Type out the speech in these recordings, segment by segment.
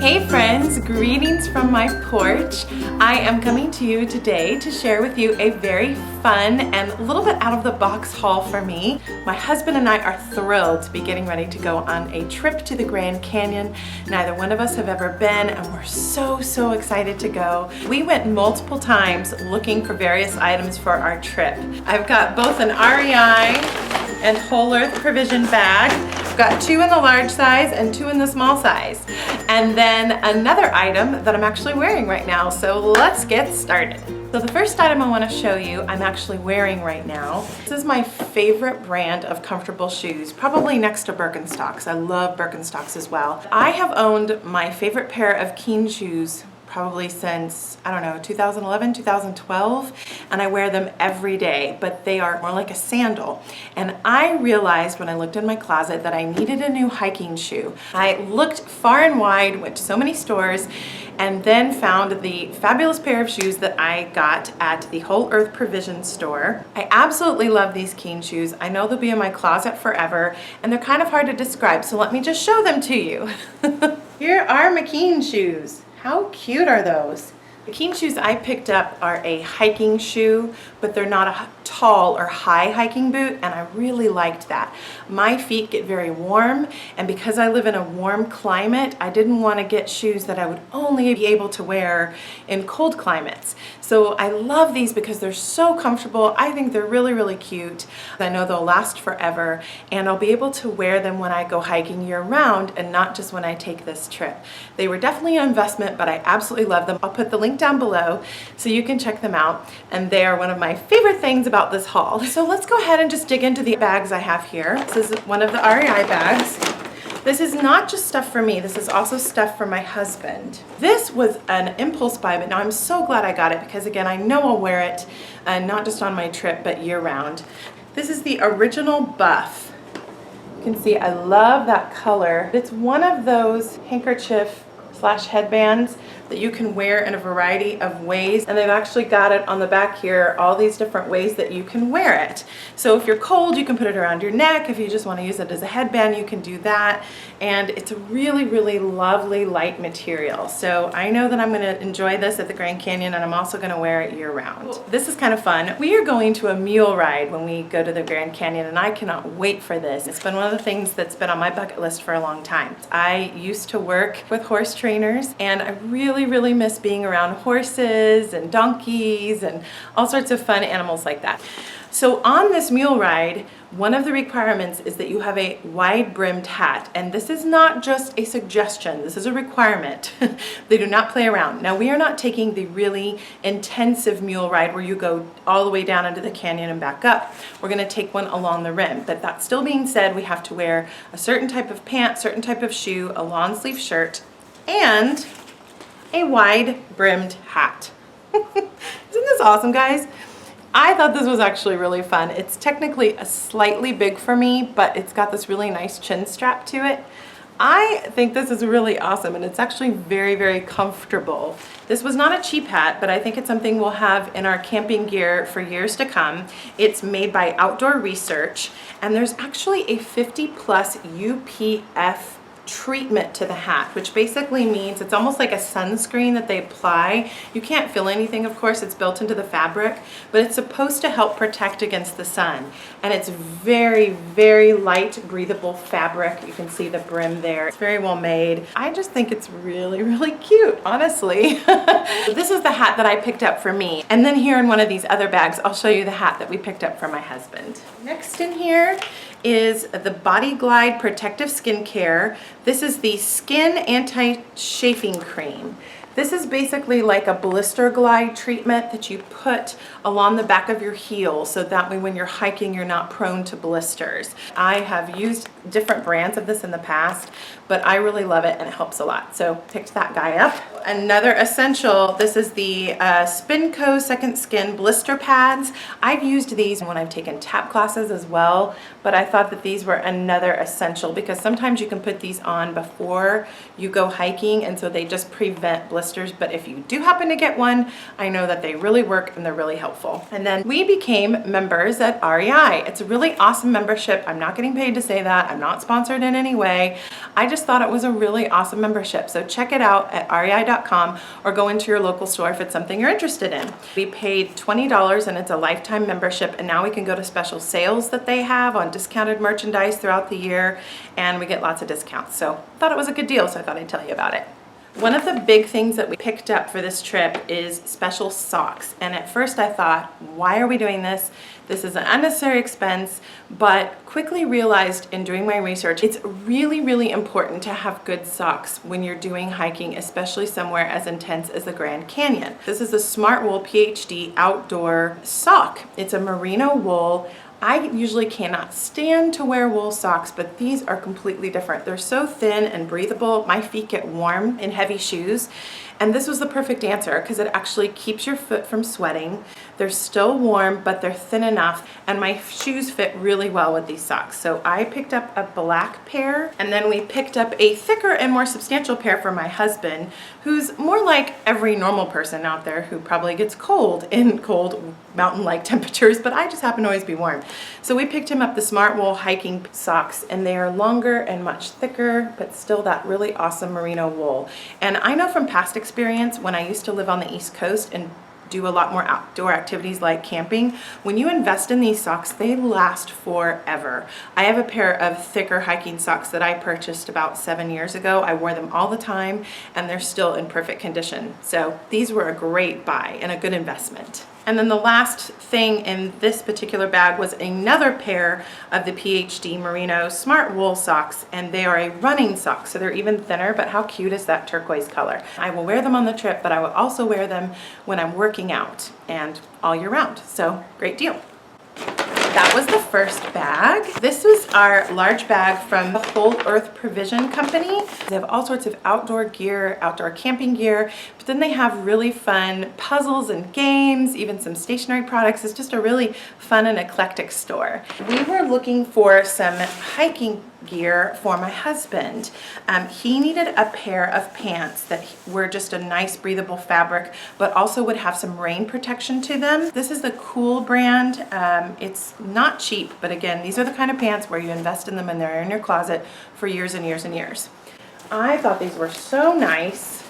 Hey friends, greetings from my porch. I am coming to you today to share with you a very fun and a little bit out of the box haul for me. My husband and I are thrilled to be getting ready to go on a trip to the Grand Canyon. Neither one of us have ever been and we're so excited to go. We went multiple times looking for various items for our trip. I've got both an REI and Whole Earth Provision bag. I've got 2 in the large size and 2 in the small size. And then another item that I'm actually wearing right now. So let's get started. So the first item I want to show you, I'm actually wearing right now. This is my favorite brand of comfortable shoes, probably next to Birkenstocks. I love Birkenstocks as well. I have owned my favorite pair of Keen shoes probably since, I don't know, 2011, 2012, and I wear them every day, but they are more like a sandal. And I realized when I looked in my closet that I needed a new hiking shoe. I looked far and wide, went to so many stores, and then found the fabulous pair of shoes that I got at the Whole Earth Provision store. I absolutely love these Keen shoes. I know they'll be in my closet forever, and they're kind of hard to describe, so let me just show them to you. Here are my Keen shoes. How cute are those? The Keen shoes I picked up are a hiking shoe, but they're not a tall or high hiking boot, and I really liked that. My feet get very warm, and because I live in a warm climate, I didn't want to get shoes that I would only be able to wear in cold climates. So I love these because they're so comfortable. I think they're really cute. I know they'll last forever, and I'll be able to wear them when I go hiking year round and not just when I take this trip. They were definitely an investment, but I absolutely love them. I'll put the link down below so you can check them out, and they are one of my favorite things about this haul. So let's go ahead and just dig into the bags I have here. This is one of the REI bags. This is not just stuff for me, this is also stuff for my husband. This was an impulse buy, but now I'm so glad I got it because again, I know I'll wear it, not just on my trip, but year round. This is the original buff. You can see I love that color. It's one of those handkerchief / headbands that you can wear in a variety of ways, and they've actually got it on the back here, all these different ways that you can wear it. So if you're cold, you can put it around your neck. If you just want to use it as a headband, you can do that. And it's a really lovely light material. So I know that I'm going to enjoy this at the Grand Canyon, and I'm also going to wear it year round. This is kind of fun. We are going to a mule ride when we go to the Grand Canyon, and I cannot wait for this. It's been one of the things that's been on my bucket list for a long time. I used to work with horse trainers, and I really miss being around horses and donkeys and all sorts of fun animals like that. So on this mule ride, one of the requirements is that you have a wide-brimmed hat, and this is not just a suggestion, this is a requirement. They do not play around. Now, we are not taking the really intensive mule ride where you go all the way down into the canyon and back up. We're going to take one along the rim, but that still being said, we have to wear a certain type of pant, certain type of shoe, a long sleeve shirt, and a wide-brimmed hat. Isn't this awesome, guys? I thought this was actually really fun. It's technically slightly big for me, but it's got this really nice chin strap to it. I think this is really awesome, and it's actually very comfortable. This was not a cheap hat, but I think it's something we'll have in our camping gear for years to come. It's made by Outdoor Research, and there's actually a 50+ UPF treatment to the hat, which basically means it's almost like a sunscreen that they apply. You can't feel anything, of course, it's built into the fabric, but it's supposed to help protect against the sun. And it's very light, breathable fabric. You can see the brim there. It's very well made. I just think it's really cute, honestly. This is the hat that I picked up for me. And then here in one of these other bags, I'll show you the hat that we picked up for my husband. Next in here is the Body Glide Protective Skincare. This is the Skin Anti-Chafing Cream. This is basically like a blister glide treatment that you put along the back of your heel so that way when you're hiking you're not prone to blisters. I have used different brands of this in the past, but I really love it and it helps a lot. So picked that guy up. Another essential, this is the Spinco Second Skin Blister Pads. I've used these when I've taken tap classes as well, but I thought that these were another essential because sometimes you can put these on before you go hiking and so they just prevent blisters blisters, but if you do happen to get one, I know that they really work and they're really helpful. And then we became members at REI. It's a really awesome membership. I'm not getting paid to say that. I'm not sponsored in any way. I just thought it was a really awesome membership. So check it out at rei.com or go into your local store if it's something you're interested in. We paid $20 and it's a lifetime membership, and now we can go to special sales that they have on discounted merchandise throughout the year, and we get lots of discounts. So I thought it was a good deal, so I thought I'd tell you about it. One of the big things that we picked up for this trip is special socks. And at first I thought, why are we doing this? This is an unnecessary expense, but quickly realized in doing my research, it's really, really important to have good socks when you're doing hiking, especially somewhere as intense as the Grand Canyon. This is a Smart Wool PhD outdoor sock. It's a merino wool. I usually cannot stand to wear wool socks, but these are completely different. They're so thin and breathable. My feet get warm in heavy shoes, and this was the perfect answer because it actually keeps your foot from sweating. They're still warm, but they're thin enough, and my shoes fit really well with these socks. So I picked up a black pair, and then we picked up a thicker and more substantial pair for my husband, who's more like every normal person out there who probably gets cold in cold mountain-like temperatures, but I just happen to always be warm. So we picked him up the Smart Wool hiking socks, and they are longer and much thicker, but still that really awesome merino wool. And I know from past experience, when I used to live on the East Coast and do a lot more outdoor activities like camping, when you invest in these socks, they last forever. I have a pair of thicker hiking socks that I purchased about 7 years ago. I wore them all the time, and they're still in perfect condition. So these were a great buy and a good investment. And then the last thing in this particular bag was another pair of the PhD Merino Smart Wool socks, and they are a running sock, so they're even thinner, but how cute is that turquoise color? I will wear them on the trip, but I will also wear them when I'm working out and all year round, so great deal. That was the first bag. This was our large bag from the Whole Earth Provision Company. They have all sorts of outdoor gear, outdoor camping gear, but then they have really fun puzzles and games, even some stationery products. It's just a really fun and eclectic store. We were looking for some hiking gear for my husband. He needed a pair of pants that were just a nice breathable fabric, but also would have some rain protection to them. This is the Cool brand. It's not cheap, but again, these are the kind of pants where you invest in them and they're in your closet for years and years and years. I thought these were so nice.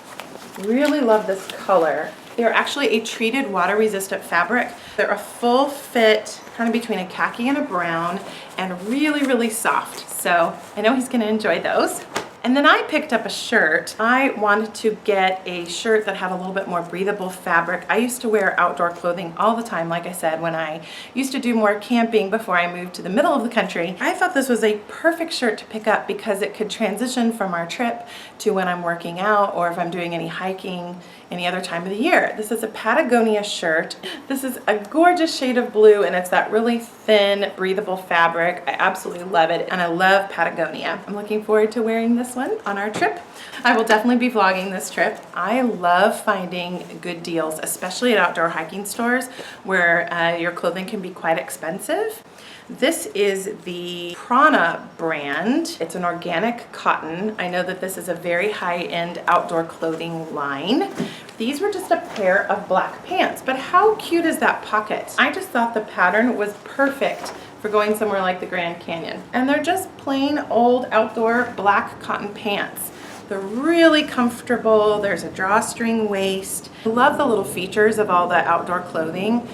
Really love this color. They're actually a treated water-resistant fabric. They're a full fit, kind of between a khaki and a brown, and really, really soft. So I know he's gonna enjoy those. And then I picked up a shirt. I wanted to get a shirt that had a little bit more breathable fabric. I used to wear outdoor clothing all the time, like I said, when I used to do more camping before I moved to the middle of the country. I thought this was a perfect shirt to pick up because it could transition from our trip to when I'm working out or if I'm doing any hiking any other time of the year. This is a Patagonia shirt. This is a gorgeous shade of blue, and it's that really thin, breathable fabric. I absolutely love it, and I love Patagonia. I'm looking forward to wearing this one on our trip. I will definitely be vlogging this trip. I love finding good deals, especially at outdoor hiking stores where your clothing can be quite expensive. This is the Prana brand. It's an organic cotton. I know that this is a very high-end outdoor clothing line. These were just a pair of black pants, but how cute is that pocket? I just thought the pattern was perfect for going somewhere like the Grand Canyon. And they're just plain old outdoor black cotton pants. They're really comfortable. There's a drawstring waist. I love the little features of all the outdoor clothing.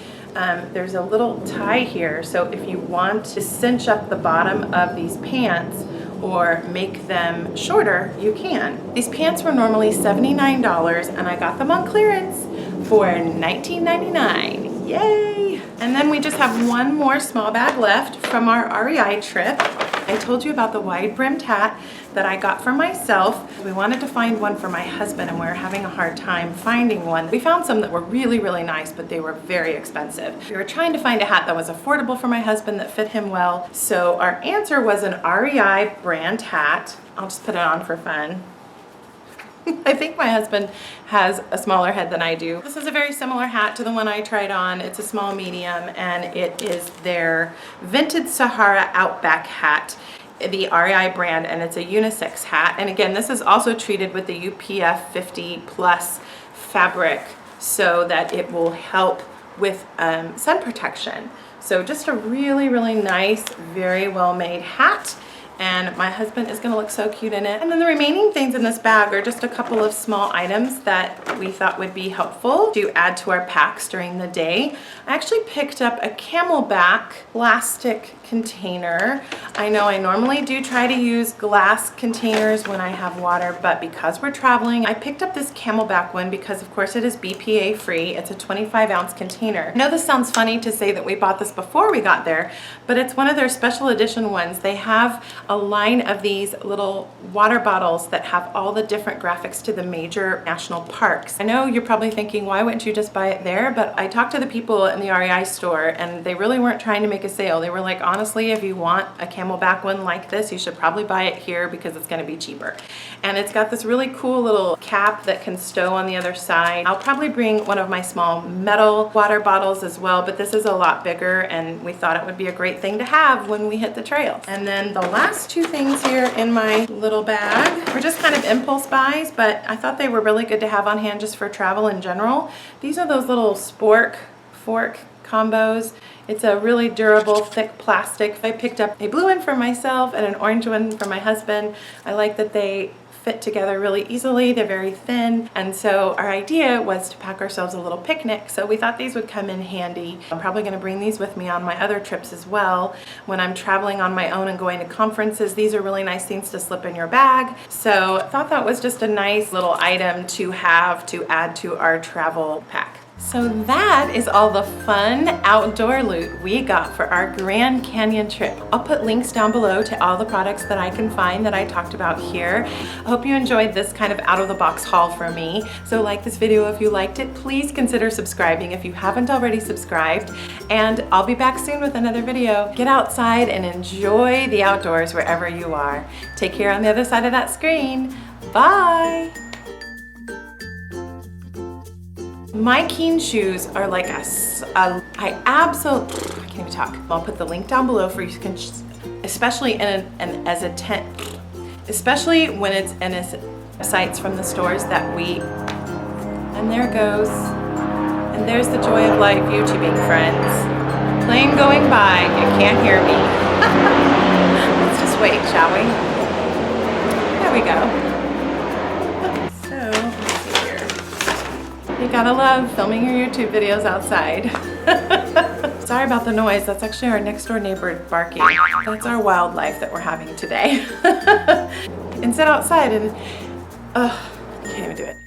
There's a little tie here, so if you want to cinch up the bottom of these pants or make them shorter, you can. These pants were normally $79 and I got them on clearance for $19.99. Yay! And then we just have one more small bag left from our REI trip. I told you about the wide-brimmed hat that I got for myself. We wanted to find one for my husband and we were having a hard time finding one. We found some that were really, really nice, but they were very expensive. We were trying to find a hat that was affordable for my husband that fit him well. So our answer was an REI brand hat. I'll just put it on for fun. I think my husband has a smaller head than I do. This is a very similar hat to the one I tried on. It's a small medium and it is their Vintage Sahara Outback hat. the REI brand, and it's a unisex hat. And again, this is also treated with the UPF 50 plus fabric so that it will help with sun protection. So just a really, really nice, very well made hat. And my husband is gonna look so cute in it. And then the remaining things in this bag are just a couple of small items that we thought would be helpful to add to our packs during the day. I actually picked up a Camelback plastic container. I know I normally do try to use glass containers when I have water, but because we're traveling, I picked up this Camelback one because of course it is BPA free. It's a 25-ounce container. I know this sounds funny to say that we bought this before we got there, but it's one of their special edition ones. They have a line of these little water bottles that have all the different graphics to the major national parks. I know you're probably thinking, why wouldn't you just buy it there? But I talked to the people in the REI store and they really weren't trying to make a sale. They were like, honestly, if you want a Camelback one like this, you should probably buy it here because it's gonna be cheaper. And it's got this really cool little cap that can stow on the other side. I'll probably bring one of my small metal water bottles as well, but this is a lot bigger and we thought it would be a great thing to have when we hit the trail. And then the last two things here in my little bag were just kind of impulse buys, but I thought they were really good to have on hand just for travel in general. These are those little spork fork combos. It's a really durable, thick plastic. I picked up a blue one for myself and an orange one for my husband. I like that they fit together really easily. They're very thin. And so our idea was to pack ourselves a little picnic. So we thought these would come in handy. I'm probably gonna bring these with me on my other trips as well. When I'm traveling on my own and going to conferences, these are really nice things to slip in your bag. So I thought that was just a nice little item to have to add to our travel pack. So that is all the fun outdoor loot we got for our Grand Canyon trip. I'll put links down below to all the products that I can find that I talked about here. I hope you enjoyed this kind of out-of-the-box haul for me. So like this video if you liked it, please consider subscribing if you haven't already subscribed. And I'll be back soon with another video. Get outside and enjoy the outdoors wherever you are. Take care on the other side of that screen. Bye! My Keen shoes are like I can't even talk. I'll put the link down below for you can, especially especially when it's in sites from the stores that we, and there goes, and there's the joy of life YouTubing, friends. Plane going by, you can't hear me. Let's just wait, shall we? There we go. You gotta love filming your YouTube videos outside. Sorry about the noise. That's actually our next door neighbor barking. That's our wildlife that we're having today. And sit outside and, can't even do it.